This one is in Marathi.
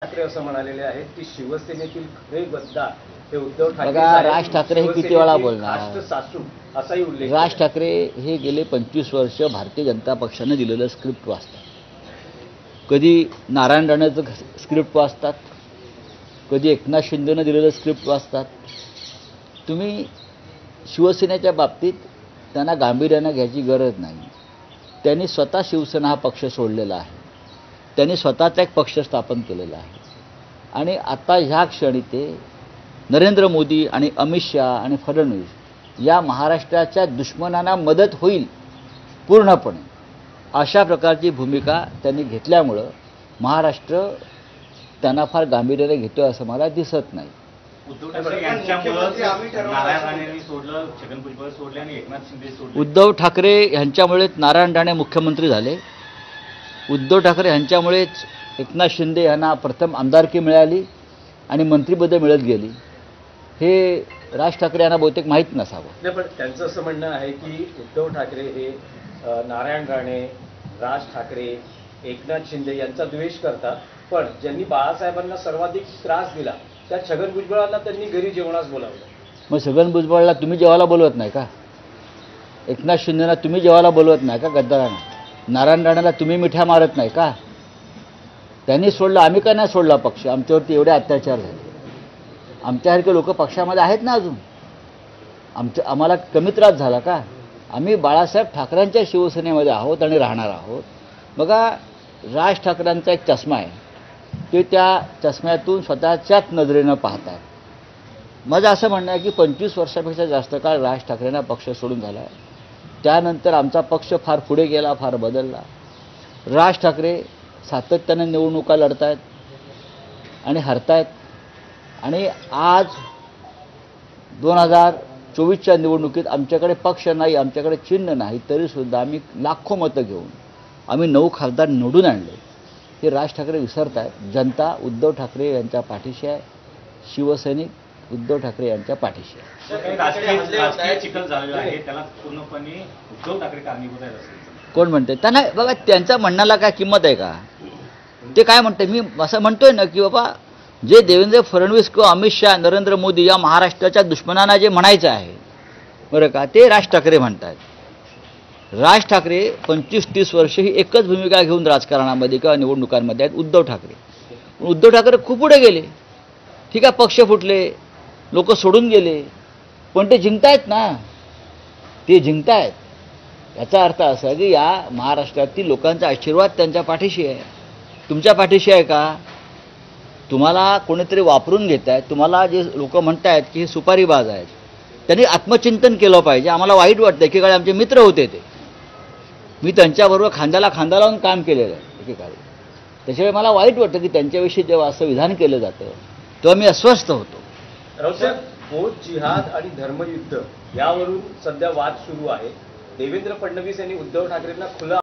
ठाकरे असं म्हणालेले आहेत की शिवसेनेतील खरे गद्दार हे उद्धव ठाकरे. बघा, राज ठाकरे हे किती वेळा बोलणार. सासू असाही उल्लेख. राज ठाकरे हे गेले 25 वर्ष भारतीय जनता पक्षाने दिलेलं स्क्रिप्ट वाचतात. कधी नारायण राणेचं स्क्रिप्ट वाचतात, कधी एकनाथ शिंदेनं दिलेलं स्क्रिप्ट वाचतात. तुम्ही शिवसेनेच्या बाबतीत त्यांना गांभीर्यानं घ्यायची गरज नाही. त्यांनी स्वतः शिवसेना हा पक्ष सोडलेला आहे. त्यांनी स्वतःचा एक पक्ष स्थापन केलेला आहे आणि आता ह्या क्षणी ते नरेंद्र मोदी आणि अमित शहा आणि फडणवीस या महाराष्ट्राच्या दुश्मनांना मदत होईल पूर्णपणे अशा प्रकारची भूमिका त्यांनी घेतल्यामुळं महाराष्ट्र त्यांना फार गांभीर्याने घेतो असं मला दिसत नाही. उद्धव ठाकरे यांच्यामुळेच नारायण राणे मुख्यमंत्री झाले. उद्धव ठाकरे यांच्यामुळेच एकनाथ शिंदे यांना प्रथम आमदारकी मिळाली आणि मंत्रिपदे मिळत गेली. हे राज ठाकरे यांना बहुतेक माहीत नसावं. नाही, पण त्यांचं असं म्हणणं आहे की उद्धव ठाकरे हे नारायण राणे, राज ठाकरे, एकनाथ शिंदे यांचा द्वेष करतात, पण ज्यांनी बाळासाहेबांना सर्वाधिक त्रास दिला त्या छगन भुजबळांना त्यांनी घरी जेवणास बोलावलं. मग छगन भुजबळला तुम्ही जेवायला बोलवत नाही का? एकनाथ शिंदेना तुम्ही जेवायला बोलवत नाही का? गद्दारांना नारायण राणेला तुम्ही मिठ्या मारत नाही का? त्यांनी सोडलं, आम्ही का नाही सोडला पक्ष? आमच्यावरती एवढे अत्याचार झाले. आमच्यासारखे लोक पक्षामध्ये आहेत ना अजून. आम्हाला कमी त्रास झाला का? आम्ही बाळासाहेब ठाकरेंच्या शिवसेनेमध्ये आहोत आणि राहणार आहोत. बघा, राज ठाकरेंचा एक चष्मा आहे, ते त्या चष्म्यातून स्वतःच्याच नजरेनं पाहतात. माझं असं म्हणणं आहे की 25 वर्षापेक्षा जास्त काळ राज ठाकरेंना पक्ष सोडून झाला आहे. त्यानंतर आमचा पक्ष फार पुढे गेला, फार बदलला. राज ठाकरे सातत्याने निवडणुका लढत आहेत आणि हरतायत. आणि आज 2024च्या निवडणुकीत आमच्याकडे पक्ष नाही, आमच्याकडे चिन्ह नाही, तरीसुद्धा आम्ही लाखो मतं घेऊन आम्ही 9 खासदार निवडून आणले. हे राज ठाकरे विसरत आहेत. जनता उद्धव ठाकरे यांच्या पाठीशी आहे. शिवसैनिक उद्धव ठाकरे यांच्या पाठीशी आहे. कोण म्हणते? त्यांना बघा, त्यांच्या म्हणण्याला काय किंमत आहे का? ते काय म्हणते? मी असं म्हणतोय ना की बाबा, जे देवेंद्र फडणवीस किंवा अमित शहा, नरेंद्र मोदी या महाराष्ट्राच्या दुश्मनांना जे म्हणायचं आहे बरं का, ते राज ठाकरे म्हणतात. राज ठाकरे 25-30 वर्ष ही एकच भूमिका घेऊन राजकारणामध्ये किंवा निवडणुकांमध्ये आहेत. उद्धव ठाकरे खूप पुढे गेले. ठीक आहे, पक्ष फुटले, लोक सोडून गेले, पण ते जिंकतायत ना. ते जिंकतायत. याचा अर्थ असा आहे की या महाराष्ट्रातील लोकांचा आशीर्वाद त्यांच्या पाठीशी आहे. तुमच्या पाठीशी आहे का? तुम्हाला कोणीतरी वापरून घेत आहेत. तुम्हाला जे लोक म्हणत आहेत की हे सुपारीबाज आहेत, त्यांनी आत्मचिंतन केलं पाहिजे. आम्हाला वाईट वाटतं. एकेकाळी आमचे मित्र होते ते. मी त्यांच्याबरोबर खांद्याला खांदा लावून काम केलेलं आहे एकेकाळी. त्याच्यामुळे मला वाईट वाटतं की त्यांच्याविषयी जेव्हा असं विधान केलं जातं तेव्हा मी अस्वस्थ होतो. राऊतसाहेब, फौज, जिहाद आणि धर्मयुद्ध यावरून सध्या वाद सुरू आहे. देवेंद्र फडणवीस यांनी उद्धव ठाकरेंना खुला